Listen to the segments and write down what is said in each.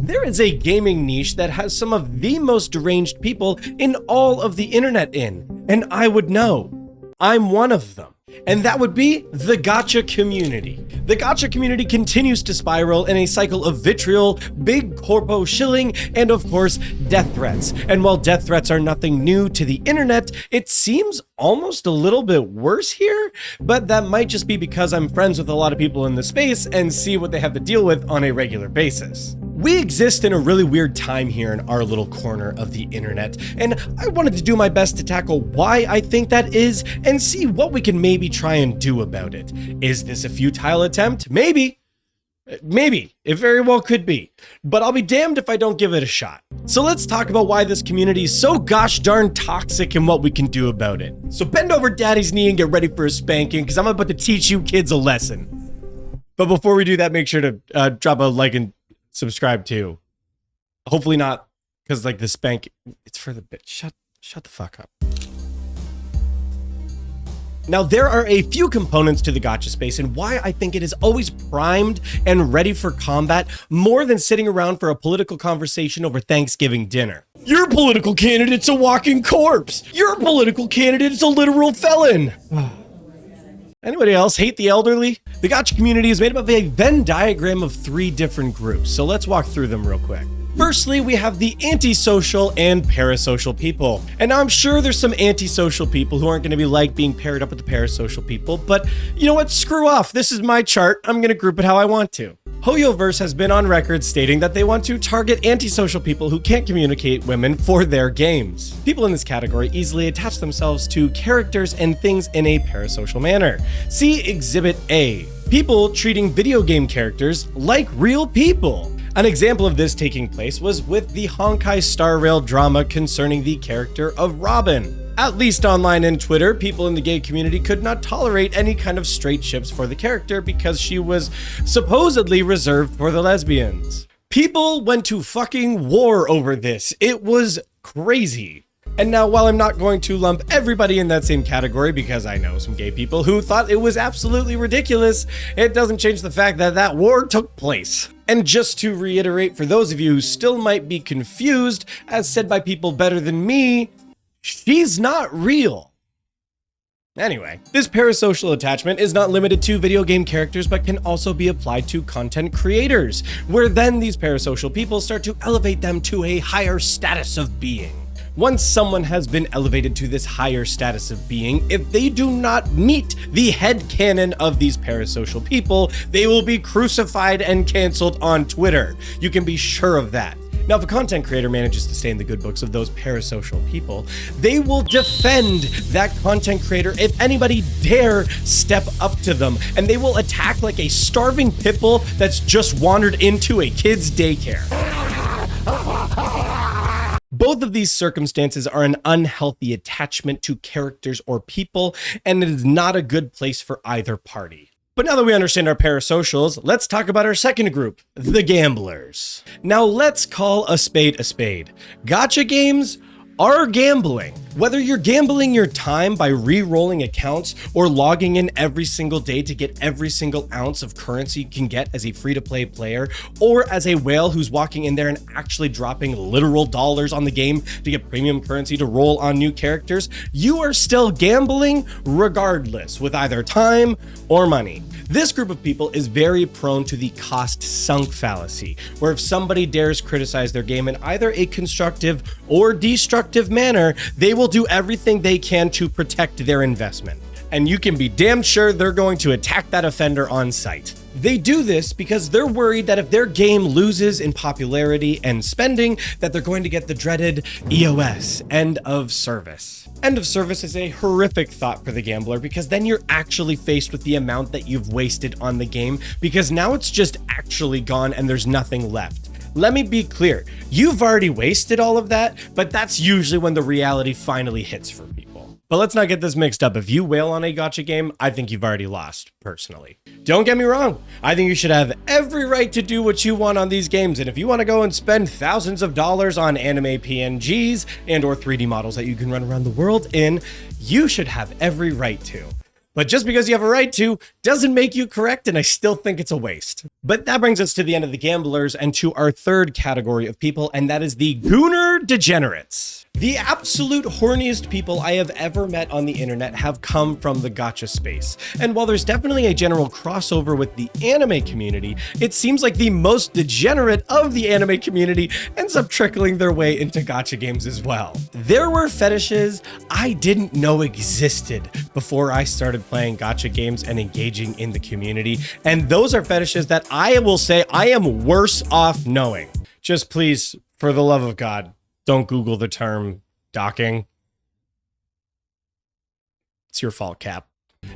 There is a gaming niche that has some of the most deranged people in all of the internet in, and I would know. I'm one of them. And that would be the Gacha community. The Gacha community continues to spiral in a cycle of vitriol, big corpo shilling, and of course, death threats. And while death threats are nothing new to the internet, it seems almost a little bit worse here, but that might just be because I'm friends with a lot of people in the space and see what they have to deal with on a regular basis. We exist in a really weird time here in our little corner of the internet, and I wanted to do my best to tackle why I think that is and see what we can maybe try and do about it. Is this a futile attempt? Maybe. Maybe. It very well could be. But I'll be damned if I don't give it a shot. So let's talk about why this community is so gosh darn toxic and what we can do about it. So bend over daddy's knee and get ready for a spanking, because I'm about to teach you kids a lesson. But before we do that, make sure to drop a like and subscribe too. Hopefully not, because like the spank, it's for the bit. Shut the fuck up. Now, there are a few components to the gacha space and why I think it is always primed and ready for combat more than sitting around for a political conversation over Thanksgiving dinner. Your political candidate's a walking corpse. Your political candidate is a literal felon. Anybody else hate the elderly? The gacha community is made up of a Venn diagram of 3 different groups, so let's walk through them real quick. Firstly, we have the antisocial and parasocial people. And now I'm sure there's some antisocial people who aren't going to be like being paired up with the parasocial people, but you know what? Screw off. This is my chart. I'm going to group it how I want to. Hoyoverse has been on record stating that they want to target antisocial people who can't communicate women for their games. People in this category easily attach themselves to characters and things in a parasocial manner. See Exhibit A. People treating video game characters like real people. An example of this taking place was with the Honkai Star Rail drama concerning the character of Robin. At least online and Twitter, people in the gay community could not tolerate any kind of straight ships for the character because she was supposedly reserved for the lesbians. People went to fucking war over this. It was crazy. And now, while I'm not going to lump everybody in that same category because I know some gay people who thought it was absolutely ridiculous, it doesn't change the fact that that war took place. And just to reiterate for those of you who still might be confused, as said by people better than me, she's not real. Anyway, this parasocial attachment is not limited to video game characters, but can also be applied to content creators, where then these parasocial people start to elevate them to a higher status of being. Once someone has been elevated to this higher status of being, if they do not meet the headcanon of these parasocial people, they will be crucified and canceled on Twitter. You can be sure of that. Now, if a content creator manages to stay in the good books of those parasocial people, they will defend that content creator if anybody dare step up to them, and they will attack like a starving pit bull that's just wandered into a kid's daycare. Both of these circumstances are an unhealthy attachment to characters or people, and it is not a good place for either party. But now that we understand our parasocials, let's talk about our second group, the gamblers. Now let's call a spade a spade. Gacha games are gambling. Whether you're gambling your time by re-rolling accounts or logging in every single day to get every single ounce of currency you can get as a free-to-play player, or as a whale who's walking in there and actually dropping literal dollars on the game to get premium currency to roll on new characters, you are still gambling regardless with either time or money. This group of people is very prone to the cost sunk fallacy, where if somebody dares criticize their game in either a constructive or destructive manner, they will do everything they can to protect their investment. And you can be damn sure they're going to attack that offender on sight. They do this because they're worried that if their game loses in popularity and spending, that they're going to get the dreaded EOS, end of service. End of service is a horrific thought for the gambler because then you're actually faced with the amount that you've wasted on the game, because now it's just actually gone and there's nothing left. Let me be clear, you've already wasted all of that, but that's usually when the reality finally hits for people. But let's not get this mixed up. If you wail on a gacha game, I think you've already lost, personally. Don't get me wrong. I think you should have every right to do what you want on these games. And if you want to go and spend thousands of dollars on anime PNGs and or 3D models that you can run around the world in, you should have every right to. But just because you have a right to doesn't make you correct, and I still think it's a waste. But that brings us to the end of the gamblers and to our third category of people, and that is the gooner degenerates. The absolute horniest people I have ever met on the internet have come from the gacha space. And while there's definitely a general crossover with the anime community, it seems like the most degenerate of the anime community ends up trickling their way into gacha games as well. There were fetishes I didn't know existed before I started playing gacha games and engaging in the community. And those are fetishes that I will say I am worse off knowing. Just please, for the love of God, don't Google the term docking. It's your fault, Cap.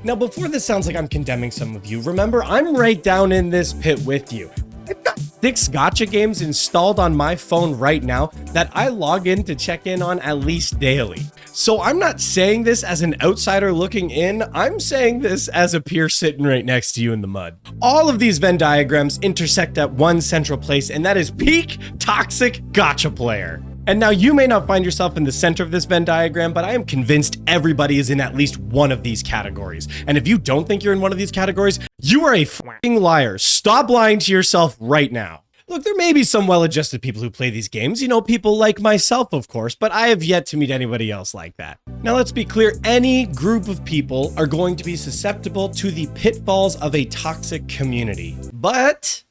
Now, before this sounds like I'm condemning some of you, remember, I'm right down in this pit with you. I've got 6 gacha games installed on my phone right now that I log in to check in on at least daily. So I'm not saying this as an outsider looking in, I'm saying this as a peer sitting right next to you in the mud. All of these Venn diagrams intersect at one central place, and that is peak toxic gacha player. And now you may not find yourself in the center of this Venn diagram, but I am convinced everybody is in at least one of these categories. And if you don't think you're in one of these categories, you are a fucking liar. Stop lying to yourself right now. Look, there may be some well-adjusted people who play these games, you know, people like myself, of course, but I have yet to meet anybody else like that. Now, let's be clear, any group of people are going to be susceptible to the pitfalls of a toxic community. But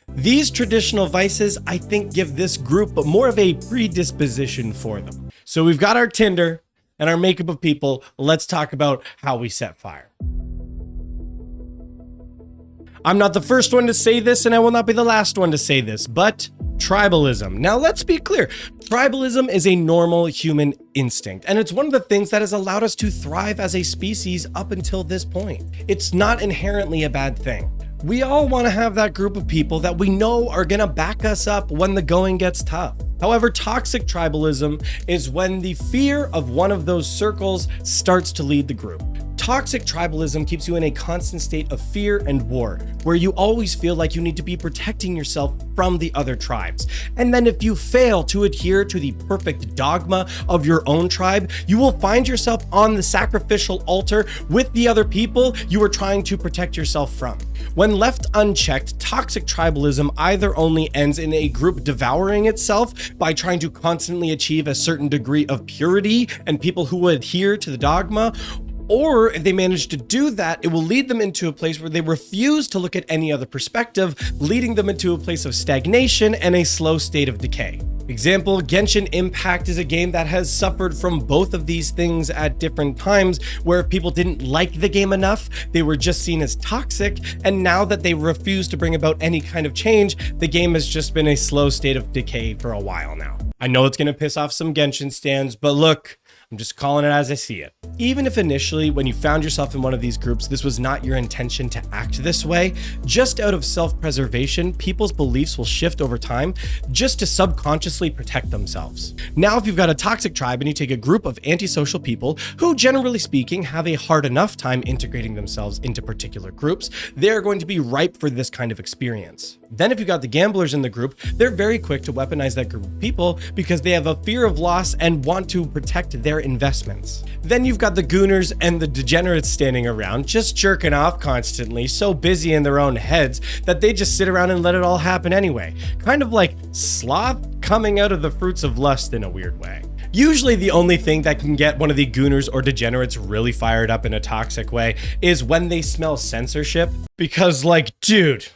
these traditional vices, I think, give this group more of a predisposition for them. So we've got our Tinder and our makeup of people. Let's talk about how we set fire. I'm not the first one to say this, and I will not be the last one to say this, but tribalism. Now, let's be clear. Tribalism is a normal human instinct, and it's one of the things that has allowed us to thrive as a species up until this point. It's not inherently a bad thing. We all want to have that group of people that we know are going to back us up when the going gets tough. However, toxic tribalism is when the fear of one of those circles starts to lead the group. Toxic tribalism keeps you in a constant state of fear and war, where you always feel like you need to be protecting yourself from the other tribes. And then if you fail to adhere to the perfect dogma of your own tribe, you will find yourself on the sacrificial altar with the other people you are trying to protect yourself from. When left unchecked, toxic tribalism either only ends in a group devouring itself by trying to constantly achieve a certain degree of purity and people who adhere to the dogma, or if they manage to do that, it will lead them into a place where they refuse to look at any other perspective, leading them into a place of stagnation and a slow state of decay. Example, Genshin Impact is a game that has suffered from both of these things at different times, where if people didn't like the game enough, they were just seen as toxic, and now that they refuse to bring about any kind of change, the game has just been a slow state of decay for a while now. I know it's gonna piss off some Genshin stans, but look, I'm just calling it as I see it. Even if initially, when you found yourself in one of these groups, this was not your intention to act this way, just out of self-preservation, people's beliefs will shift over time just to subconsciously protect themselves. Now, if you've got a toxic tribe and you take a group of antisocial people who, generally speaking, have a hard enough time integrating themselves into particular groups, they're going to be ripe for this kind of experience. Then if you've got the gamblers in the group, they're very quick to weaponize that group of people because they have a fear of loss and want to protect their investments. Then you've got the gooners and the degenerates standing around, just jerking off constantly, so busy in their own heads that they just sit around and let it all happen anyway. Kind of like sloth coming out of the fruits of lust in a weird way. Usually the only thing that can get one of the gooners or degenerates really fired up in a toxic way is when they smell censorship. Because like, dude,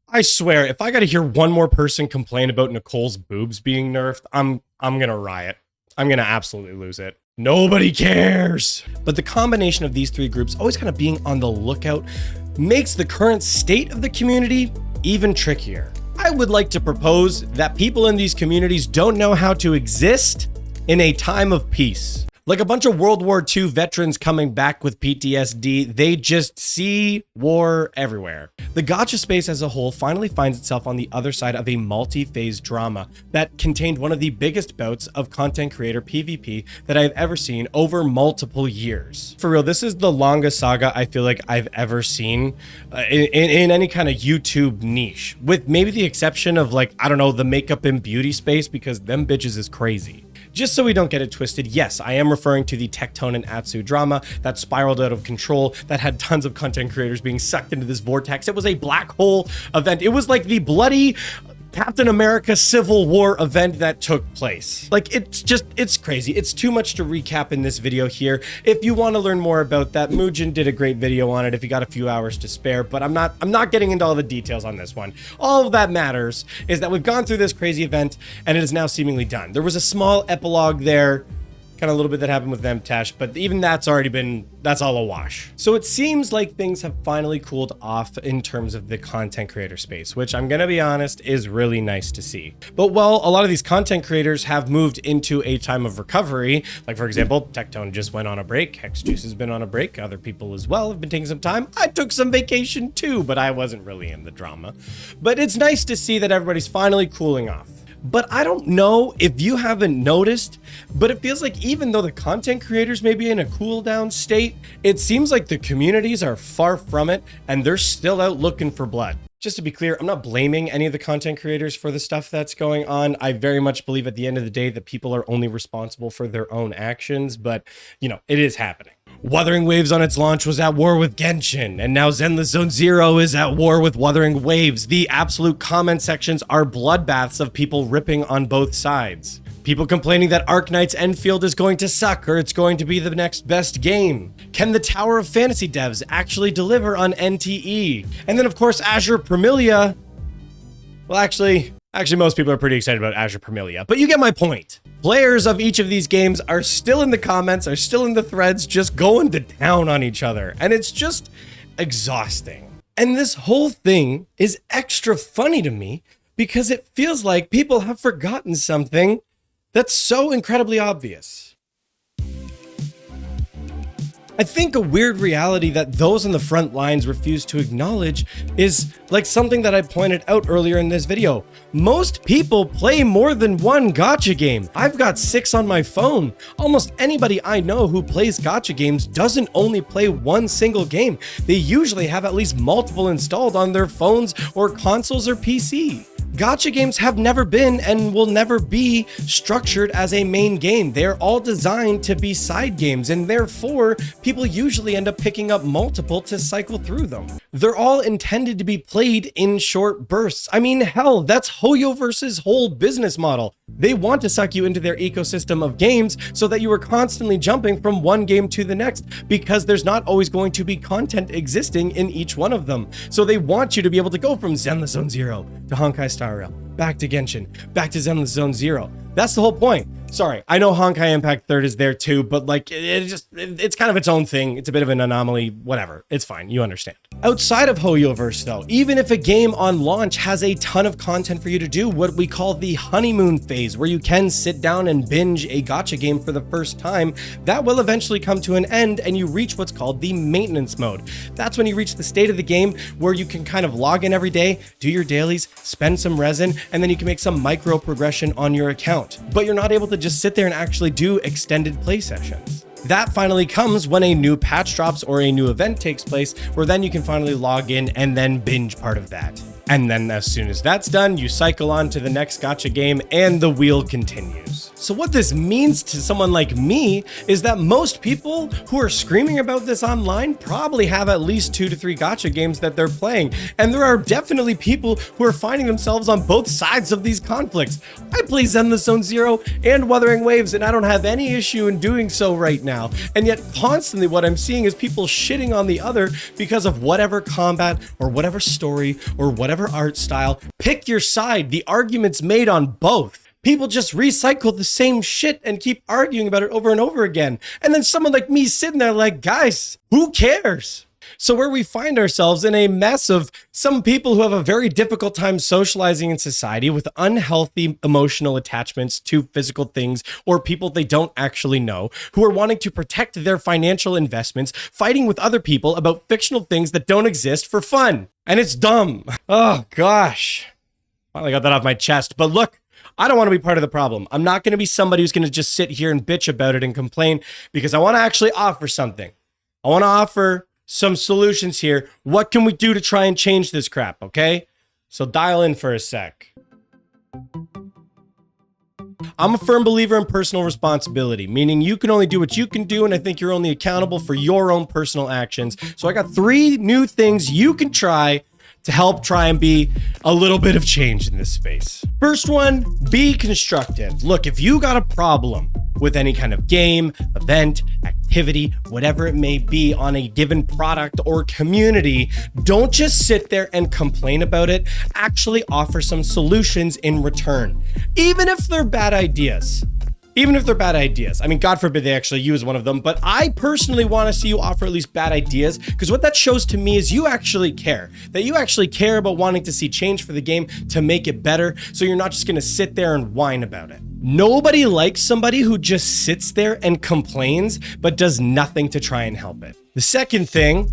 I swear, if I gotta hear one more person complain about Nicole's boobs being nerfed, I'm gonna riot. I'm gonna absolutely lose it. Nobody cares. But the combination of these three groups always kind of being on the lookout makes the current state of the community even trickier. I would like to propose that people in these communities don't know how to exist in a time of peace. Like a bunch of World War II veterans coming back with PTSD, they just see war everywhere. The gacha space as a whole finally finds itself on the other side of a multi-phase drama that contained one of the biggest bouts of content creator PvP that I've ever seen over multiple years. For real, this is the longest saga I feel like I've ever seen in any kind of YouTube niche, with maybe the exception of like, I don't know, the makeup and beauty space, because them bitches is crazy. Just so we don't get it twisted, yes, I am referring to the Tectone and Atsu drama that spiraled out of control, that had tons of content creators being sucked into this vortex. It was a black hole event. It was like the bloody Captain America Civil War event that took place. Like, it's crazy. It's too much to recap in this video here. If you want to learn more about that, Muujin did a great video on it if you got a few hours to spare, but I'm not getting into all the details on this one. All of that matters is that we've gone through this crazy event and it is now seemingly done. There was a small epilogue there, kind of a little bit that happened with Vemtesh, but even that's all a wash. So it seems like things have finally cooled off in terms of the content creator space, which I'm gonna be honest is really nice to see. But while a lot of these content creators have moved into a time of recovery, like for example, Tectone just went on a break, Hexjuice has been on a break, other people as well have been taking some time. I took some vacation too, but I wasn't really in the drama. But it's nice to see that everybody's finally cooling off. But I don't know if you haven't noticed, but it feels like even though the content creators may be in a cool down state, it seems like the communities are far from it and they're still out looking for blood. Just to be clear, I'm not blaming any of the content creators for the stuff that's going on. I very much believe at the end of the day that people are only responsible for their own actions, but you know, it is happening. Wuthering Waves on its launch was at war with Genshin, and now Zenless Zone Zero is at war with Wuthering Waves. The absolute comment sections are bloodbaths of people ripping on both sides. People complaining that Arknight's Enfield is going to suck or it's going to be the next best game. Can the Tower of Fantasy devs actually deliver on NTE? And then of course Azure Premilia. Well, actually most people are pretty excited about Azure Premilia, but you get my point. Players of each of these games are still in the comments, are still in the threads, just going to town on each other. And it's just exhausting. And this whole thing is extra funny to me because it feels like people have forgotten something that's so incredibly obvious. I think a weird reality that those on the front lines refuse to acknowledge is like something that I pointed out earlier in this video. Most people play more than one gacha game. I've got 6 on my phone. Almost anybody I know who plays gacha games doesn't only play one single game. They usually have at least multiple installed on their phones or consoles or PC. Gacha games have never been and will never be structured as a main game. They're all designed to be side games, and therefore people usually end up picking up multiple to cycle through them. They're all intended to be played in short bursts. I mean, hell, that's Hoyoverse's whole business model. They want to suck you into their ecosystem of games so that you are constantly jumping from one game to the next because there's not always going to be content existing in each one of them. So they want you to be able to go from Zenless Zone Zero to Honkai Star Rail, back to Genshin, back to Zenless Zone Zero. That's the whole point. Sorry, I know Honkai Impact 3rd is there too, but like it's kind of its own thing. It's a bit of an anomaly, whatever. It's fine, you understand. Outside of Hoyoverse though, even if a game on launch has a ton of content for you to do, what we call the honeymoon phase, where you can sit down and binge a gacha game for the first time, that will eventually come to an end and you reach what's called the maintenance mode. That's when you reach the state of the game where you can kind of log in every day, do your dailies, spend some resin, and then you can make some micro progression on your account. But you're not able to just sit there and actually do extended play sessions. That finally comes when a new patch drops or a new event takes place, where then you can finally log in and then binge part of that. And then as soon as that's done, you cycle on to the next gacha game and the wheel continues. So what this means to someone like me is that most people who are screaming about this online probably have at least 2 to 3 gacha games that they're playing. And there are definitely people who are finding themselves on both sides of these conflicts. I play Zenless Zone Zero and Wuthering Waves, and I don't have any issue in doing so right now. And yet constantly what I'm seeing is people shitting on the other because of whatever combat or whatever story or whatever art style. Pick your side. The argument's made on both. People just recycle the same shit and keep arguing about it over and over again. And then someone like me sitting there like, guys, who cares? So where we find ourselves in a mess of some people who have a very difficult time socializing in society with unhealthy emotional attachments to physical things or people they don't actually know, who are wanting to protect their financial investments, fighting with other people about fictional things that don't exist for fun. And it's dumb. Oh gosh. Finally got that off my chest. But look, I don't want to be part of the problem. I'm not going to be somebody who's going to just sit here and bitch about it and complain, because I want to actually offer something. I want to offer some solutions here. What can we do to try and change this crap, okay? So dial in for a sec. I'm a firm believer in personal responsibility, meaning you can only do what you can do, and I think you're only accountable for your own personal actions. So I got 3 new things you can try to help try and be a little bit of change in this space. First one, be constructive. Look, if you got a problem with any kind of game, event, activity, whatever it may be on a given product or community, don't just sit there and complain about it. Actually offer some solutions in return, even if they're bad ideas. Even if they're bad ideas. I mean, God forbid they actually use one of them, but I personally want to see you offer at least bad ideas, because what that shows to me is you actually care. That you actually care about wanting to see change for the game to make it better, so you're not just going to sit there and whine about it. Nobody likes somebody who just sits there and complains, but does nothing to try and help it. The second thing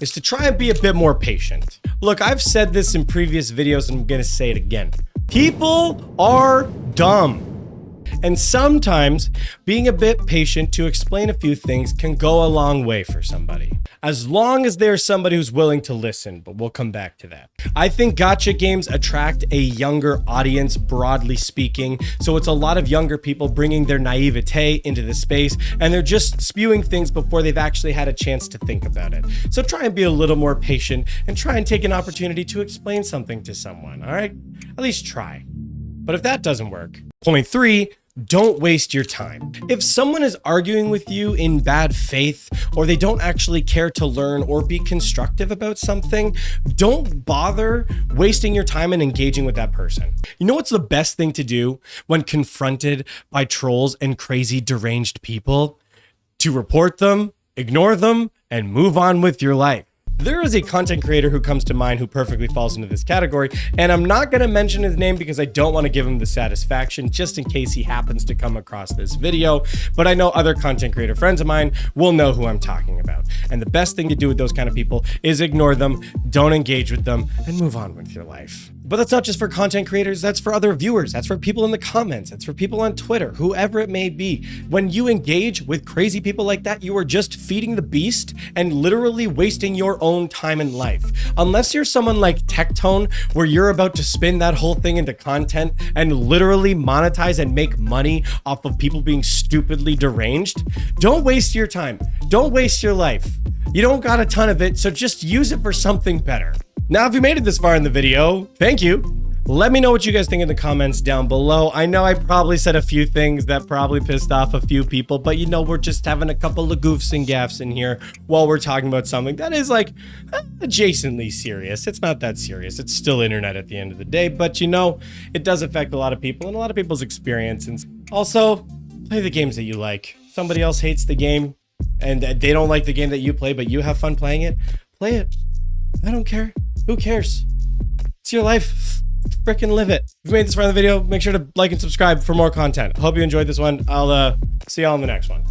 is to try and be a bit more patient. Look, I've said this in previous videos, and I'm going to say it again. People are dumb. And sometimes being a bit patient to explain a few things can go a long way for somebody, as long as there's somebody who's willing to listen, but we'll come back to that. I think gacha games attract a younger audience, broadly speaking, so it's a lot of younger people bringing their naivete into the space, and they're just spewing things before they've actually had a chance to think about it. So try and be a little more patient and try and take an opportunity to explain something to someone, all right? At least try. But if that doesn't work, point 3, don't waste your time. If someone is arguing with you in bad faith, or they don't actually care to learn or be constructive about something, don't bother wasting your time and engaging with that person. You know what's the best thing to do when confronted by trolls and crazy deranged people? To report them, ignore them, and move on with your life. There is a content creator who comes to mind who perfectly falls into this category, and I'm not going to mention his name because I don't want to give him the satisfaction just in case he happens to come across this video, but I know other content creator friends of mine will know who I'm talking about. And the best thing to do with those kind of people is ignore them, don't engage with them, and move on with your life. But that's not just for content creators, that's for other viewers, that's for people in the comments, that's for people on Twitter, whoever it may be. When you engage with crazy people like that, you are just feeding the beast and literally wasting your own time in life. Unless you're someone like Tectone, where you're about to spin that whole thing into content and literally monetize and make money off of people being stupidly deranged, don't waste your time. Don't waste your life. You don't got a ton of it, so just use it for something better. Now, if you made it this far in the video, thank you. Let me know what you guys think in the comments down below. I know I probably said a few things that probably pissed off a few people, but you know, we're just having a couple of goofs and gaffes in here while we're talking about something that is like adjacently serious. It's not that serious. It's still internet at the end of the day, but you know, it does affect a lot of people and a lot of people's experience. And also, play the games that you like. Somebody else hates the game and they don't like the game that you play, but you have fun playing it. Play it. I don't care. Who cares? It's your life. Frickin' live it. If you made this far in the video, make sure to like and subscribe for more content. Hope you enjoyed this one. I'll see y'all in the next one.